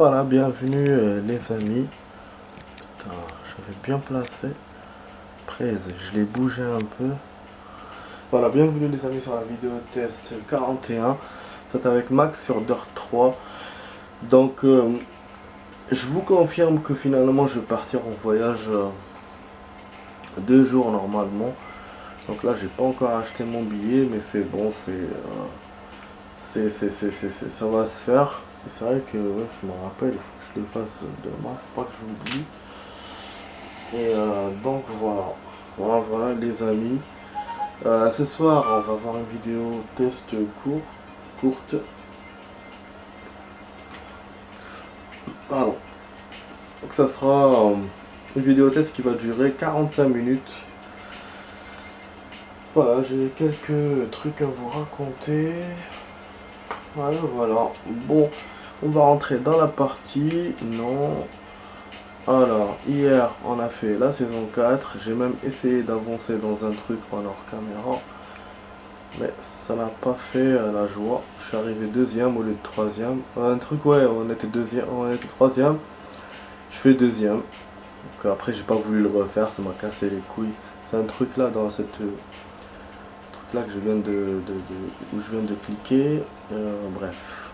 Voilà, bienvenue les amis. Putain, j'avais bien placé. Après, je l'ai bougé un peu. Voilà, bienvenue les amis sur la vidéo test 41. C'est avec Max sur Dirt 3. Donc, je vous confirme que finalement, je vais partir en voyage 2 jours normalement. Donc là, j'ai pas encore acheté mon billet, mais c'est bon, ça va se faire. Et c'est vrai que ouais, ça me rappelle, il faut que je le fasse demain, faut pas que j'oublie. Et donc voilà les amis. Ce soir, on va voir une vidéo test courte. Pardon. Donc ça sera une vidéo test qui va durer 45 minutes. Voilà, j'ai quelques trucs à vous raconter. Voilà. Bon, on va rentrer dans la partie. Non. Alors, hier, on a fait la saison 4. J'ai même essayé d'avancer dans un truc en hors caméra. Mais ça n'a pas fait la joie. Je suis arrivé deuxième au lieu de troisième. Un truc, ouais, on était deuxième, on était troisième. Je fais deuxième. Donc après, j'ai pas voulu le refaire, ça m'a cassé les couilles. C'est un truc là dans cette truc là que je viens où je viens de cliquer. Bref.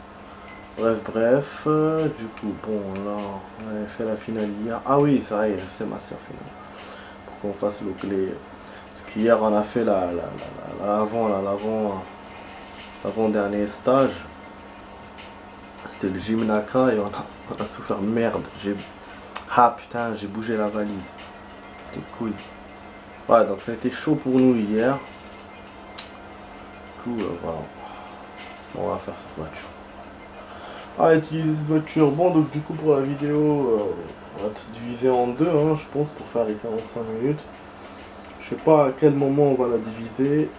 Du coup, bon, là, on avait fait la finale hier. Ah oui, c'est vrai, c'est ma soeur finale. Pour qu'on fasse le clé. Parce qu'hier, on a fait l'avant-dernier stage. C'était le Gymnaka et on a souffert merde. Ah putain, j'ai bougé la valise. C'était couille. Ouais, donc ça a été chaud pour nous hier. Du coup, voilà. On va faire cette voiture. Utiliser cette voiture. Bon, donc du coup, pour la vidéo, on va diviser en deux, hein, je pense, pour faire les 45 minutes. Je sais pas à quel moment on va la diviser.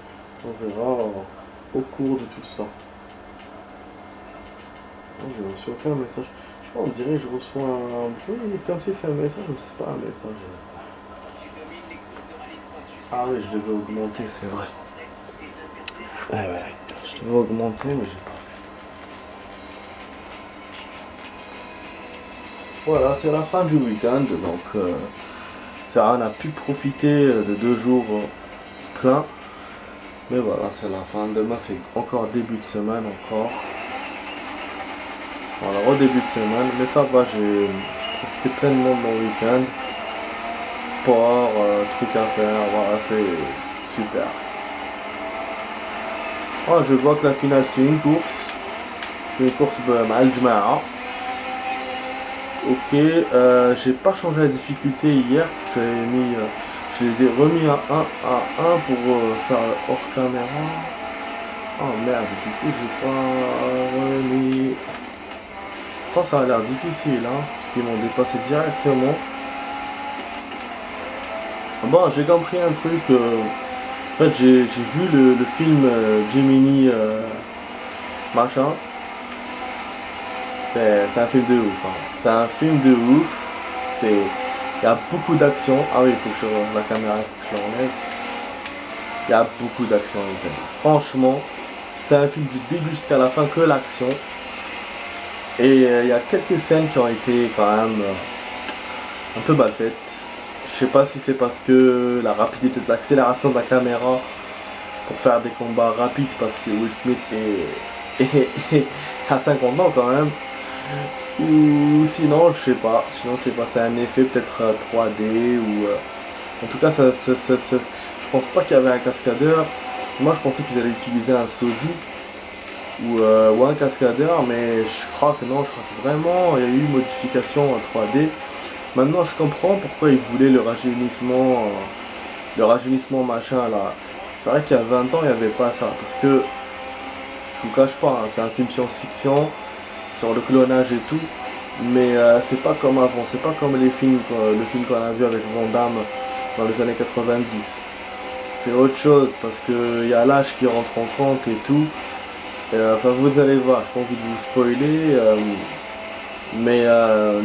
On verra au cours de tout ça. J'ai reçu aucun message. Je sais pas, on dirait que je reçois un bruit comme si c'est un message, mais c'est pas un message. Ah oui, je devais augmenter, c'est vrai. Ouais, je devais augmenter, mais j'ai pas fait. Voilà, c'est la fin du week-end, donc ça on a pu profiter de 2 jours pleins. Mais voilà, c'est la fin. Demain, c'est encore début de semaine, encore. Voilà, au début de semaine, mais ça va, j'ai profité pleinement de mon week-end. Sport, trucs à faire, voilà, c'est super. Oh, je vois que la finale c'est une course. C'est une course mal Jama'a. Ok, j'ai pas changé la difficulté hier parce que je les ai remis à 1 pour faire hors caméra. Oh merde, du coup j'ai pas remis. Je pense que ça a l'air difficile, hein, parce qu'ils m'ont dépassé directement. Bon, j'ai compris un truc. En fait, j'ai vu le film Gemini machin. C'est un film de ouf. Hein. C'est un film de ouf. Il y a beaucoup d'action. Ah oui, il faut que la caméra, il faut que je la enlève. Il y a beaucoup d'action, les amis. Franchement, c'est un film du début jusqu'à la fin que l'action. Et il y a quelques scènes qui ont été quand même un peu mal faites. Je sais pas si c'est parce que la rapidité de l'accélération de la caméra pour faire des combats rapides parce que Will Smith est à 50 ans quand même. Ou sinon, je sais pas. Sinon, c'est un effet peut-être 3D ou. En tout cas, je pense pas qu'il y avait un cascadeur. Moi, je pensais qu'ils allaient utiliser un sosie ou un cascadeur, mais je crois que non. Je crois que vraiment, il y a eu une modification en 3D. Maintenant, je comprends pourquoi ils voulaient le rajeunissement machin là. C'est vrai qu'il y a 20 ans, il n'y avait pas ça. Parce que, je vous cache pas, hein, c'est un film science-fiction sur le clonage et tout. Mais c'est pas comme avant, c'est pas comme le film qu'on a vu avec Van Damme dans les années 90. C'est autre chose parce qu'il y a l'âge qui rentre en compte et tout. Enfin, vous allez voir, je n'ai pas envie de vous spoiler. Mais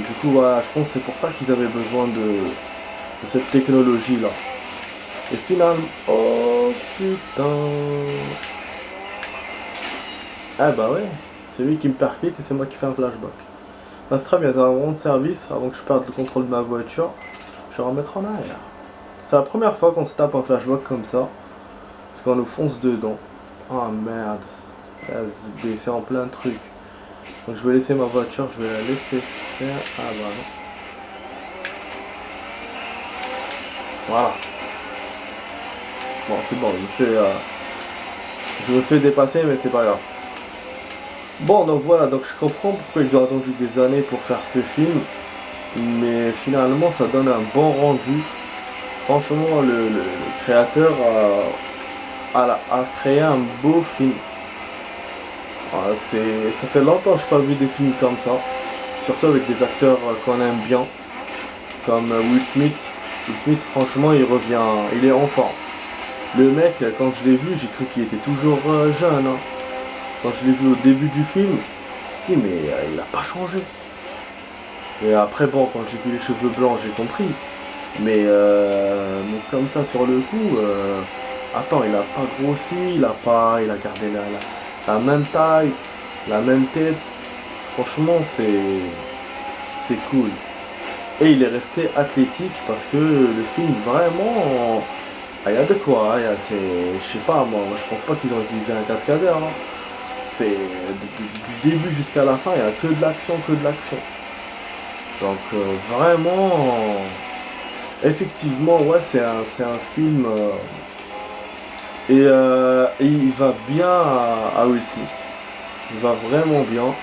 du coup, voilà, je pense que c'est pour ça qu'ils avaient besoin de cette technologie là. Et finalement, oh putain. Ah bah ouais, c'est lui qui me percute et c'est moi qui fais un flashback. Ah, c'est très bien, ça va rendre service avant que je perde le contrôle de ma voiture. Je vais remettre en arrière. C'est la première fois qu'on se tape un flashback comme ça. Parce qu'on nous fonce dedans. Oh merde. C'est en plein truc. Donc je vais laisser ma voiture, je vais la laisser faire. Ah bah non. Voilà. Bon, c'est bon, je me fais dépasser, mais c'est pas grave. Bon, donc voilà, donc je comprends pourquoi ils ont attendu des années pour faire ce film. Mais finalement, ça donne un bon rendu. Franchement, le créateur a créé un beau film. Ça fait longtemps que je n'ai pas vu des films comme ça. Surtout avec des acteurs qu'on aime bien. Comme Will Smith. Will Smith, franchement, il revient, il est en forme. Le mec, quand je l'ai vu, j'ai cru qu'il était toujours jeune. Hein. Quand je l'ai vu au début du film, je me suis dit, mais il n'a pas changé. Et après, bon, quand j'ai vu les cheveux blancs, j'ai compris. Mais comme ça, sur le coup, attends, il a pas grossi, il a gardé la même taille, la même tête. Franchement, c'est cool. Et il est resté athlétique parce que le film, vraiment, il y a de quoi. Je sais pas, moi, je pense pas qu'ils ont utilisé un cascadeur. Hein. C'est du début jusqu'à la fin, il n'y a que de l'action, que de l'action. Donc vraiment, effectivement, ouais, c'est un film et il va bien à Will Smith. Il va vraiment bien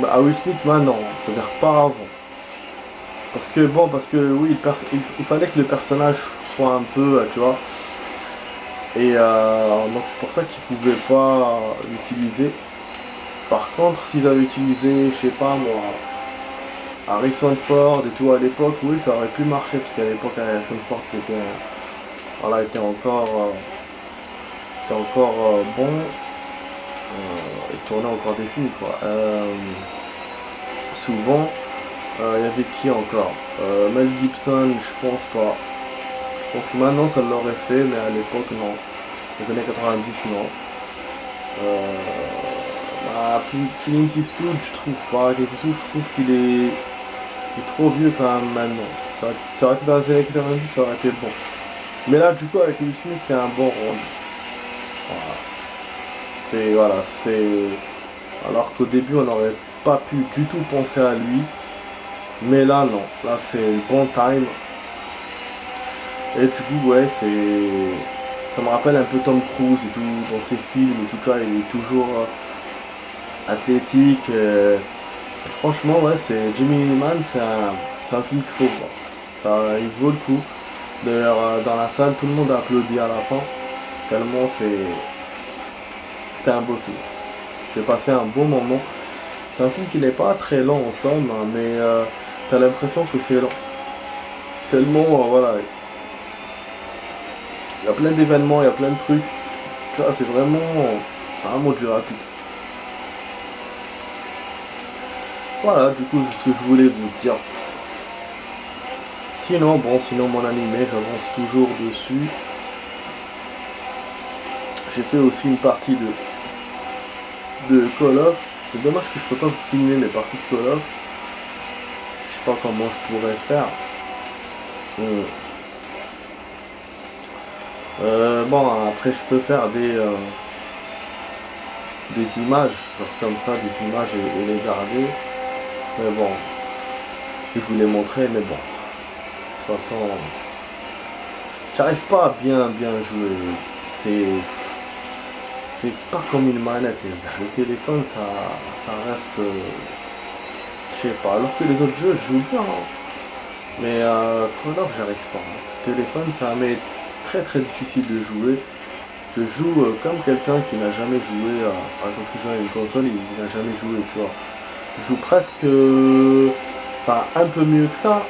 à Will Smith maintenant, c'est-à-dire pas avant. Parce que oui, il fallait que le personnage soit un peu, tu vois. Et donc c'est pour ça qu'ils pouvaient pas l'utiliser. Par contre, s'ils avaient utilisé, je sais pas moi, Harrison Ford et tout à l'époque, oui, ça aurait pu marcher, parce qu'à l'époque, Harrison Ford était encore bon, il tournait encore des films, quoi. Souvent, il y avait qui encore Mel Gibson, je pense pas. Je pense que maintenant, ça l'aurait fait, mais à l'époque, non. Les années 90, non. Clint Eastwood, je trouve pas. Clint Eastwood, je trouve qu'il est trop vieux quand même maintenant. Ça aurait été dans les années 90, ça aurait été bon. Mais là, du coup, avec Will Smith, c'est un bon rôle. Voilà. Alors qu'au début, on n'aurait pas pu du tout penser à lui. Mais là, non. Là, c'est le bon time. Et du coup, ouais, ça me rappelle un peu Tom Cruise et tout, dans ses films et tout ça. Il est toujours athlétique. Franchement, ouais, Gemini Man, c'est un film qu'il faut voir. Il vaut le coup. D'ailleurs, dans la salle, tout le monde a applaudi à la fin. Tellement c'était un beau film. J'ai passé un bon moment. C'est un film qui n'est pas très long en somme, hein, mais t'as l'impression que c'est long. Tellement, voilà. Il y a plein d'événements, il y a plein de trucs. Tu vois, c'est vraiment du rapide. Voilà, du coup, ce que je voulais vous dire. Sinon, mon animé, j'avance toujours dessus. J'ai fait aussi une partie de Call of. C'est dommage que je peux pas vous filmer mes parties de Call of. Je sais pas comment je pourrais faire. Bon, après je peux faire des images, genre comme ça, des images et les garder. Mais bon, je vais vous les montrer, mais bon. De toute façon, j'arrive pas à bien jouer. C'est pas comme une manette. Le téléphone, ça reste, je sais pas. Alors que les autres jeux, je joue bien. Hein. Mais Call of, j'arrive pas. Le téléphone, ça m'est très très difficile de jouer. Je joue comme quelqu'un qui n'a jamais joué. Par exemple, qui joue à une console, il n'a jamais joué, tu vois. Je joue presque, enfin un peu mieux que ça,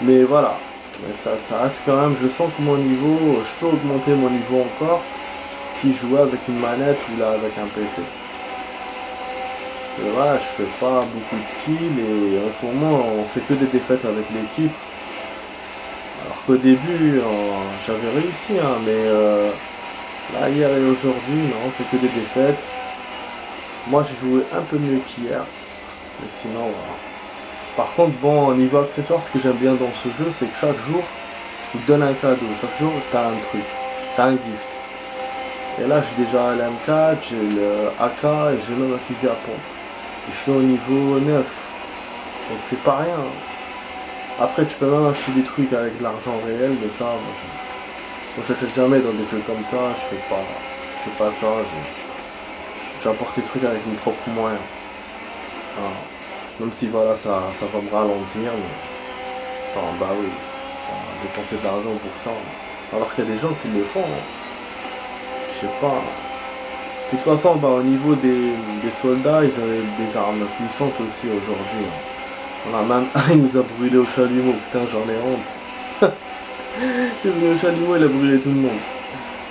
mais voilà. Mais ça reste quand même. Je sens que mon niveau, je peux augmenter mon niveau encore si je jouais avec une manette ou là avec un PC. Et voilà, je fais pas beaucoup de kills et en ce moment on fait que des défaites avec l'équipe. Alors qu'au début j'avais réussi, hein, mais là hier et aujourd'hui non, on fait que des défaites. Moi j'ai joué un peu mieux qu'hier. Mais sinon, voilà. Par contre, bon, au niveau accessoire, ce que j'aime bien dans ce jeu, c'est que chaque jour, il te donne un cadeau. Chaque jour, t'as un truc, t'as un gift. Et là, j'ai déjà l'M4, j'ai le AK et j'ai même un fusil à pompe. Et je suis au niveau 9. Donc c'est pas rien. Après, tu peux même acheter des trucs avec de l'argent réel, mais ça, moi j'achète jamais dans des jeux comme ça. Je fais pas ça. J'apporte des trucs avec mes propres moyens. Voilà. Même si voilà, ça va me ralentir, mais attends, bah oui, on va dépenser de l'argent pour ça. Alors qu'il y a des gens qui le font. Hein. Je sais pas. De toute façon, bah, au niveau des soldats, ils avaient des armes puissantes aussi aujourd'hui. Hein. On a même un, il nous a brûlé au chalumeau. Putain, j'en ai honte. Il est venu au chalumeau, il a brûlé tout le monde.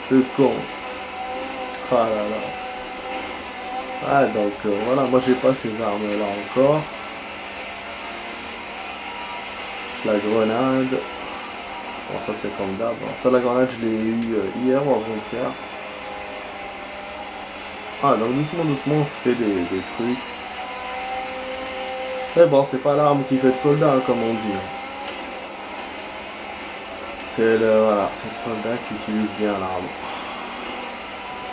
Ce con. Ah là là. Ah, donc voilà, moi j'ai pas ces armes là encore. La grenade. Bon, ça c'est comme d'hab. Ça, la grenade, je l'ai eu hier ou avant-hier. Ah, donc doucement, doucement, on se fait des trucs. Mais bon, c'est pas l'arme qui fait le soldat, hein, comme on dit. C'est voilà, c'est le soldat qui utilise bien l'arme.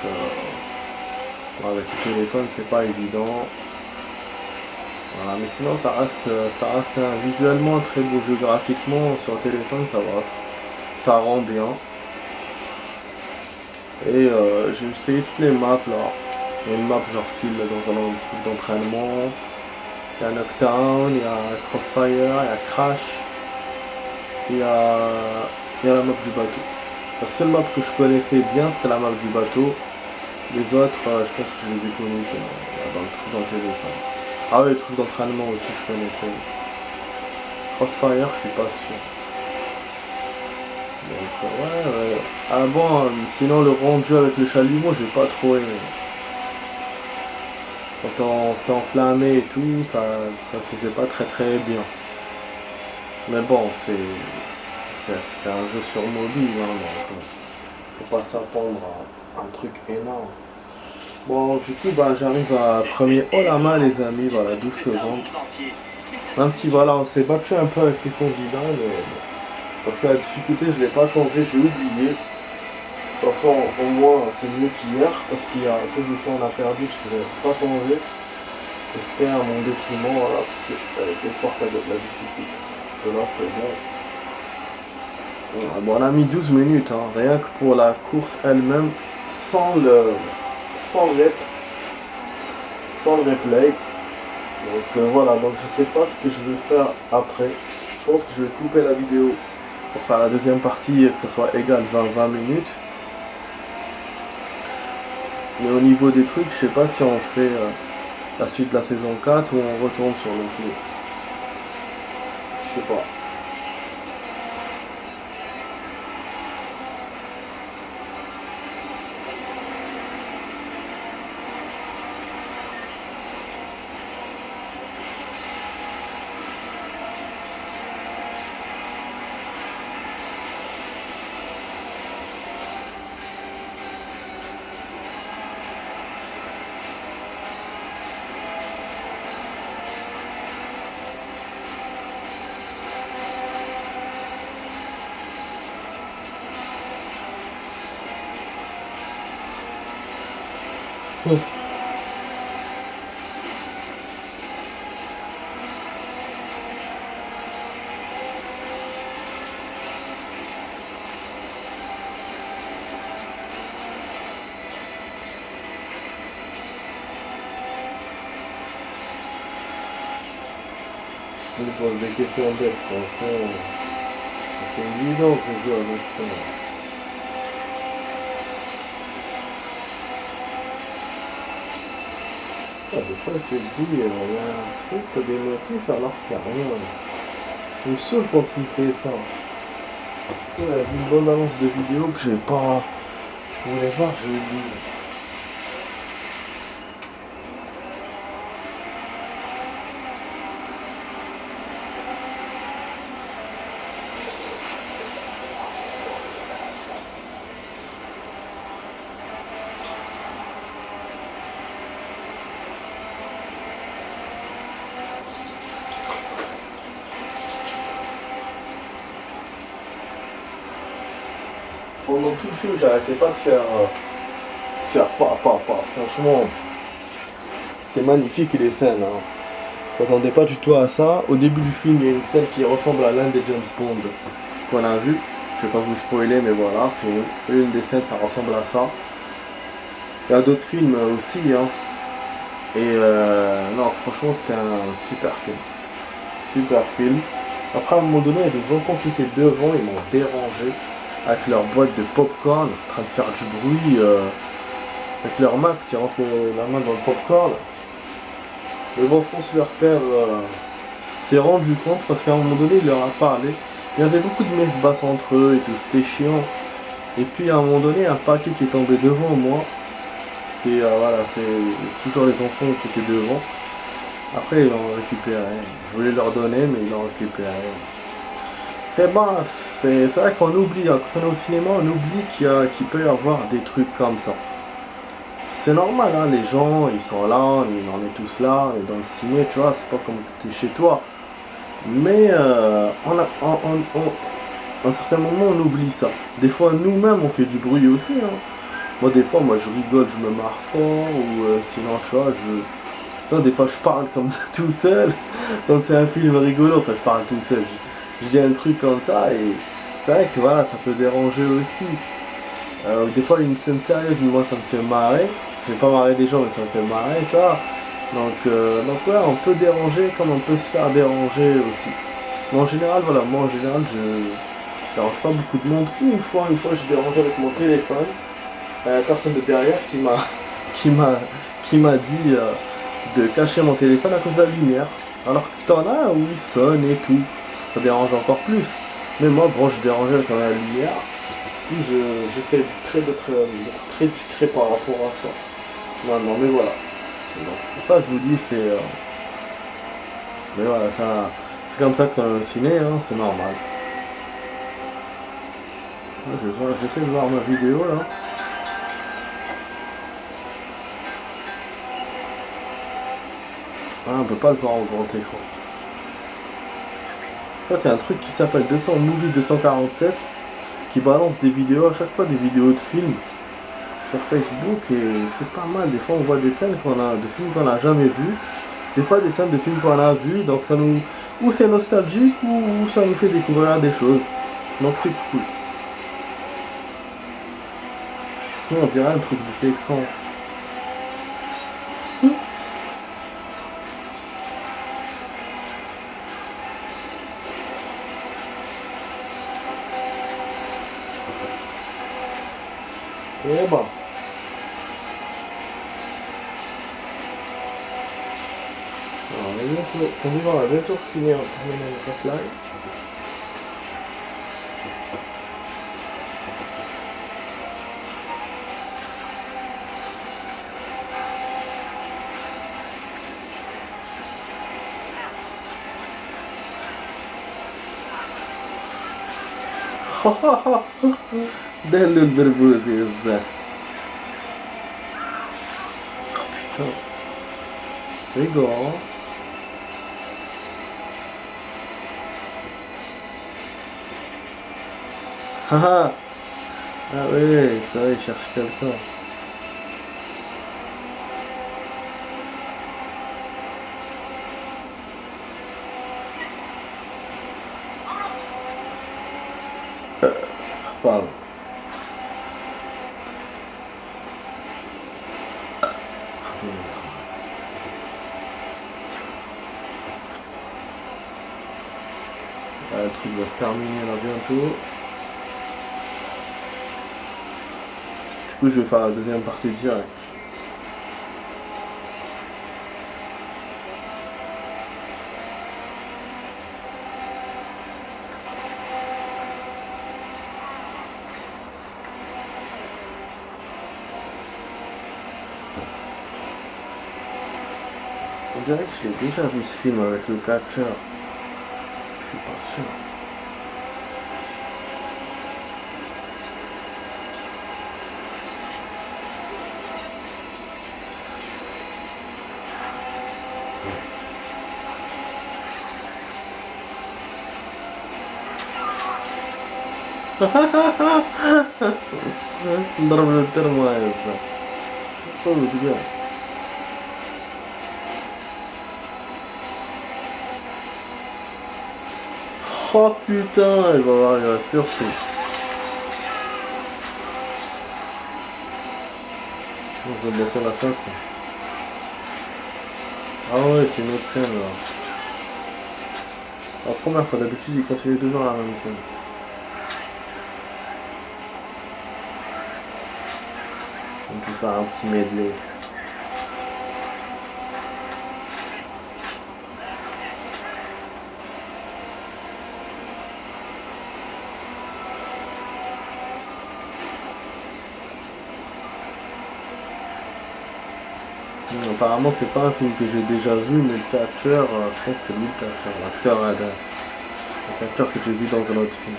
Donc, avec le téléphone, c'est pas évident. Voilà, mais sinon, ça reste visuellement un très beau jeu. Graphiquement, sur le téléphone, ça va. Ça rend bien. Et j'ai essayé toutes les maps là. Il y a une map genre style dans un truc d'entraînement. Il y a Knockdown, il y a Crossfire, il y a Crash. Il y a la map du bateau. La seule map que je connaissais bien, c'était la map du bateau. Les autres, je pense que je les ai connus dans le téléphone. Ah oui, les trucs d'entraînement aussi, je connaissais. Crossfire, je suis pas sûr. Donc, ouais. Ah bon, sinon le rendu avec le chalumeau, j'ai pas trop aimé. Quand on s'est enflammé et tout, ça faisait pas très très bien. Mais bon, c'est un jeu sur mobile, hein, donc faut pas s'attendre à un truc énorme. Bon, du coup, bah, j'arrive à premier haut la main, les amis, voilà, 12 secondes. Même si, voilà, on s'est battu un peu avec les candidats, mais c'est parce que la difficulté, je l'ai pas changé, j'ai oublié. De toute façon, au moins, c'est mieux qu'hier, parce qu'il y a à cause de ça, on a perdu, parce que je n'ai pas changé. Et c'était à mon détriment, voilà, parce qu'elle était forte avec la difficulté. Et là, c'est bon. Bon, on a mis 12 minutes, hein, rien que pour la course elle-même, sans le replay. Donc voilà, donc je sais pas ce que je vais faire après. Je pense que je vais couper la vidéo pour faire la deuxième partie et que ça soit égal 20 minutes. Mais au niveau des trucs, je sais pas si on fait la suite de la saison 4 ou on retourne sur le clé. Je sais pas. Je me pose des questions bêtes, franchement. C'est évident qu'on joue avec ça. Ah, des fois, je te dis, il y a un truc, t'as des motifs alors qu'il n'y a rien. Je suis sûr quand il fait ça. Il y a une bonne annonce de vidéo que j'ai pas. Je voulais voir, je l'ai dit. pendant tout le film, j'arrêtais pas de faire pas. Franchement, c'était magnifique les scènes. Hein. Je m'attendais pas du tout à ça. Au début du film, il y a une scène qui ressemble à l'un des James Bond qu'on a vu. Je vais pas vous spoiler, mais voilà, c'est une des scènes, ça ressemble à ça. Il y a d'autres films aussi, hein. Et non, franchement, c'était un super film. Super film. Après, à un moment donné, il y a des enfants qui étaient devant, ils m'ont dérangé avec leur boîte de popcorn, en train de faire du bruit, avec leur main qui rentre la main dans le popcorn. Mais bon, je pense que leur père s'est rendu compte parce qu'à un moment donné, il leur a parlé. Il y avait beaucoup de messes basses entre eux et tout, c'était chiant. Et puis à un moment donné, un paquet qui est tombé devant moi. C'était, voilà, c'est toujours les enfants qui étaient devant. Après, ils l'ont récupéré. Je voulais leur donner, mais ils l'ont récupéré. C'est bon, c'est vrai qu'on oublie, hein. Quand on est au cinéma, on oublie qu'il peut y avoir des trucs comme ça. C'est normal, hein, les gens, ils sont là, on est tous là, et dans le ciné, tu vois, c'est pas comme t'es chez toi. Mais à un certain moment, on oublie ça. Des fois, nous-mêmes, on fait du bruit aussi. Hein. Moi, des fois, je rigole, je me marre fort, ou sinon, tu vois, des fois, je parle comme ça tout seul. Quand c'est un film rigolo, enfin, je parle tout seul. Je dis un truc comme ça, et c'est vrai que voilà, ça peut déranger aussi. Des fois, une scène sérieuse, moi, ça me fait marrer. Ça fait pas marrer des gens, mais ça me fait marrer, tu vois. Donc ouais, on peut déranger comme on peut se faire déranger aussi. Mais en général, voilà, moi en général, je dérange pas beaucoup de monde. Une fois, j'ai dérangé avec mon téléphone. La personne de derrière qui m'a, qui m'a dit de cacher mon téléphone à cause de la lumière. Alors que t'en as où il sonne et tout. Ça dérange encore plus. Mais moi, bon, je dérangeais avec la lumière. Du coup, j'essaie d'être très discret par rapport à ça. Non, mais voilà. Donc c'est pour ça que je vous dis, mais voilà, ça, c'est comme ça que dans le ciné, hein, c'est normal. J'essaie de voir ma vidéo là. Ah, on peut pas le voir en grand écran. En fait, il y a un truc qui s'appelle Movie 247 qui balance des vidéos, à chaque fois des vidéos de films sur Facebook, et c'est pas mal. Des fois, on voit des scènes de films qu'on n'a jamais vus. Des fois, des scènes de films qu'on a vus, donc ça nous... Ou c'est nostalgique, ou ça nous fait découvrir des choses. Donc c'est cool. On dirait un truc du Texan. Et bon. Alors, on va bientôt finir notre live. ده اللي البربوزي ده. Putain. C'est grand. Haha. Ah ouais, ça il cherche quelqu'un. Pardon. Le truc va se terminer là bientôt. Du coup, je vais faire la deuxième partie direct. On dirait que je l'ai déjà vu ce film avec le catcher. Je suis pas sûr. نضرب له الترماية. صوت كاع. Oh putain, il va surpris. On va baisser la sauce. Ah ouais, c'est une autre scène là. La première fois, d'habitude, il continue toujours la même scène. On peut faire un petit medley. Apparemment c'est pas un film que j'ai déjà vu, mais le Catcher, je pense que c'est lui le Catcher, l'acteur que j'ai vu dans un autre film.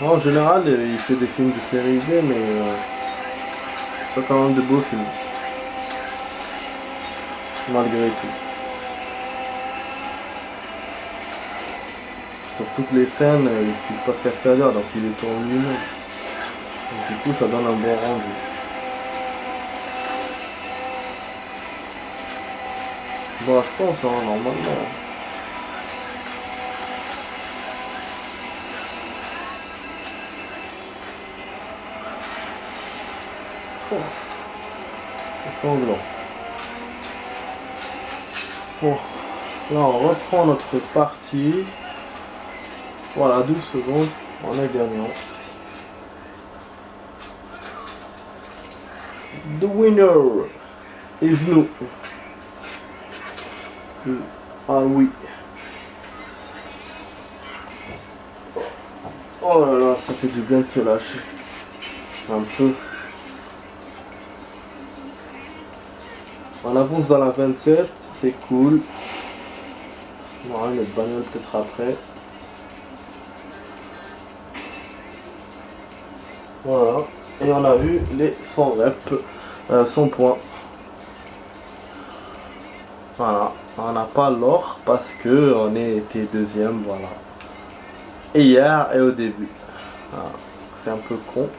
En général il fait des films de série B, mais c'est quand même de beaux films. Malgré tout. Sur toutes les scènes, il se passe cascadeur, donc il est tourné lui-même. Du coup, ça donne un bon rendu. Bon, je pense, hein, normalement. Oh. C'est sanglant. Bon, là, on reprend notre partie. Voilà, 12 secondes. On est gagnant. The winner is nous. Ah oui. Oh là là, ça fait du bien de se lâcher. Un peu. On avance dans la 27, c'est cool. On aura une autre bagnole peut-être après. Voilà. Et on a vu les 100 reps, 100 points. Voilà. On n'a pas l'or parce que on était deuxième, voilà. Et hier et au début. Voilà. C'est un peu con.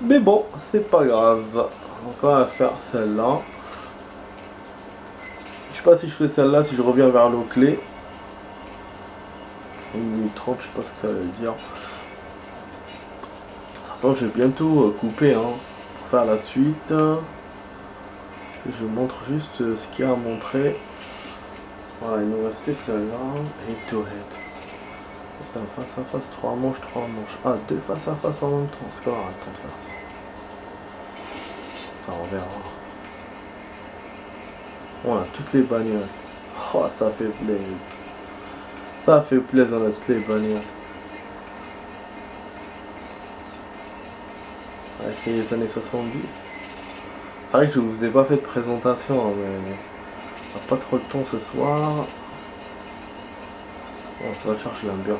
Mais bon, c'est pas grave. Donc on va faire celle-là. Je sais pas si je fais celle-là, si je reviens vers l'eau clé. 1 minute 30, je sais pas ce que ça veut dire. De toute façon, je vais bientôt couper hein, pour faire la suite. Je montre juste ce qu'il y a à montrer. Voilà, il nous restait celle-là. Head to head. C'est un face à face, 3 manches, 3 manches. Ah, 2 face à face en même temps. C'est quoi, arrête de faire ça. Attends, on verra. On a toutes les bagnoles. Oh, ça fait plaisir. Ça fait plaisir, on a toutes les bagnoles. Ouais, c'est les années 70. C'est vrai que je vous ai pas fait de présentation, hein, mais on n'a pas trop de temps ce soir. Bon, ça va charger l'aime bien.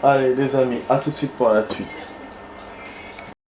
Allez les amis, à tout de suite pour la suite.